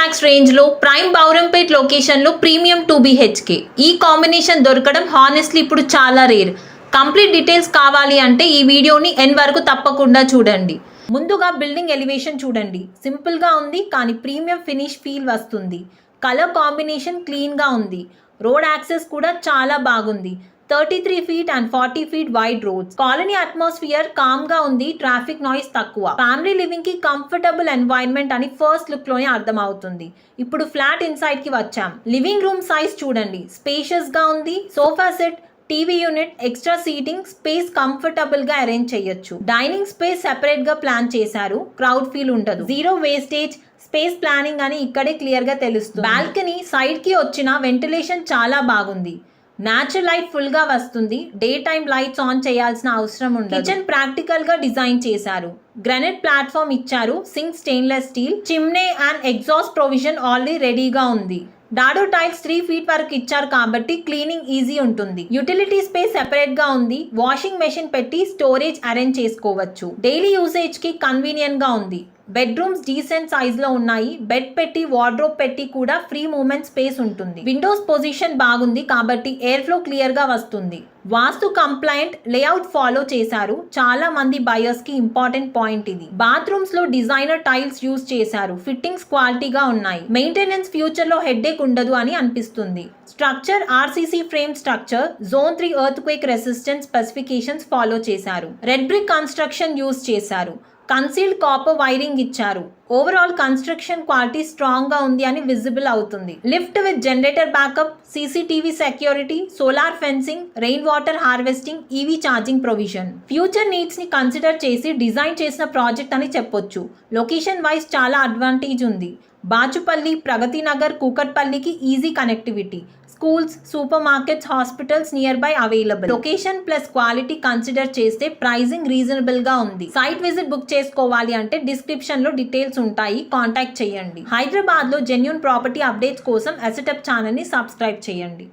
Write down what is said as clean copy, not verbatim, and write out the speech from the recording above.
lakhs range లో prime Bowrampet location లో premium 2 BHK. ఈ కాంబినేషన్ దొరకడం హానెస్ట్లీ ఇప్పుడు చాలా రేర్. కంప్లీట్ డీటెయిల్స్ కావాలి అంటే ఈ వీడియోని ఎండ్ వరకు తప్పకుండా చూడండి. ముందుగా బిల్డింగ్ ఎలివేషన్ చూడండి. సింపుల్ గా ఉంది కానీ ప్రీమియం ఫినిష్ ఫీల్ వస్తుంది. కలర్ కాంబినేషన్ క్లీన్ గా ఉంది. రోడ్ యాక్సెస్ కూడా చాలా బాగుంది. 33 feet and 40 feet wide roads. Colony atmosphere calm గా ఉంది. ట్రాఫిక్ నాయిస్ తక్కువ. ఫ్యామిలీ లివింగ్ కి కంఫర్టబుల్ ఎన్వైరన్మెంట్ అని ఫస్ట్ లుక్ లోనే అర్థం అవుతుంది. ఇప్పుడు ఫ్లాట్ ఇన్సైడ్ కి వచ్చాం. లివింగ్ రూమ్ సైజ్ చూడండి. స్పేషియస్ గా ఉంది. Sofa set, TV unit, extra seating space comfortable గా అరేంజ్ చేయొచ్చు. డైనింగ్ స్పేస్ సెపరేట్ గా ప్లాన్ చేశారు. క్రౌడ్ ఫీల్ ఉండదు. జీరో వేస్టేజ్, స్పేస్ ప్లానింగ్ అని ఇక్కడే క్లియర్ గా తెలుస్తుంది. బాల్కనీ సైడ్ కి వచ్చిన వెంటిలేషన్ చాలా బాగుంది. న్యాచురల్ లైట్ ఫుల్ గా వస్తుంది. డే టైమ్ లైట్స్ ఆన్ చేయాల్సిన అవసరం ఉండదు. కిచెన్ ప్రాక్టికల్ గా డిజైన్ చేశారు. గ్రానైట్ ప్లాట్ఫామ్ ఇచ్చారు. Sink stainless steel, chimney and exhaust provision already రెడీగా ఉంది. డాడో టైల్స్ 3 feet వరకు ఇచ్చారు కాబట్టి క్లీనింగ్ ఈజీ ఉంటుంది. యూటిలిటీ స్పేస్ సెపరేట్ గా ఉంది. వాషింగ్ మెషిన్ పెట్టి స్టోరేజ్ అరేంజ్ చేసుకోవచ్చు. డైలీ యూసేజ్ కి కన్వీనియంట్ గా ఉంది. బెడ్రూమ్స్ డీసెంట్ సైజ్ లో ఉన్నాయి. బెడ్ పెట్టి, వార్డ్రోబ్ పెట్టి కూడా ఫ్రీ మూవ్మెంట్ స్పేస్ ఉంటుంది. విండోస్ పొజిషన్ బాగుంది కాబట్టి ఎయిర్ ఫ్లో క్లియర్ గా వస్తుంది. వాస్తు కంప్లైంట్ లేఅవుట్ ఫాలో చేశారు. చాలా మంది బయర్స్ కి ఇంపార్టెంట్ పాయింట్ ఇది. బాత్రూమ్స్ లో డిజైనర్ టైల్స్ యూజ్ చేశారు. ఫిట్టింగ్స్ క్వాలిటీగా ఉన్నాయి. మెయింటెనెన్స్ ఫ్యూచర్ లో హెడ్ఏక్ ఉండదు అని అనిపిస్తుంది. Structure RCC frame structure. Zone 3 earth quake resistance specifications follow చేశారు. రెడ్ బ్రిక్ కన్స్ట్రక్షన్ యూజ్ చేశారు. కన్సీల్డ్ కాపర్ వైరింగ్ ఇచ్చారు. ఓవరాల్ కన్స్ట్రక్షన్ క్వాలిటీ స్ట్రాంగ్ గా ఉంది అని విజిబుల్ అవుతుంది. Lift with generator backup, CCTV security, solar fencing, rain water harvesting, EV charging provision. Future needs ని consider చేసి design చేసిన ప్రాజెక్ట్ అని చెప్పొచ్చు. లొకేషన్ వైజ్ చాలా అడ్వాంటేజ్ ఉంది. బాచుపల్లి, ప్రగతి నగర్, కూకట్పల్లికి easy connectivity. Schools, super markets, hospitals near by available. Location plus quality consider చేస్తే pricing reasonable గా ఉంది. సైట్ విజిట్ బుక్ చేసుకోవాలి అంటే డిస్క్రిప్షన్ లో డీటెయిల్స్ ఉంటాయి. కాంటాక్ట్ చేయండి. హైదరాబాద్ లో జెన్యూన్ ప్రాపర్టీ అప్డేట్స్ కోసం అసెటప్ ఛానల్ ని సబ్స్క్రైబ్ చేయండి.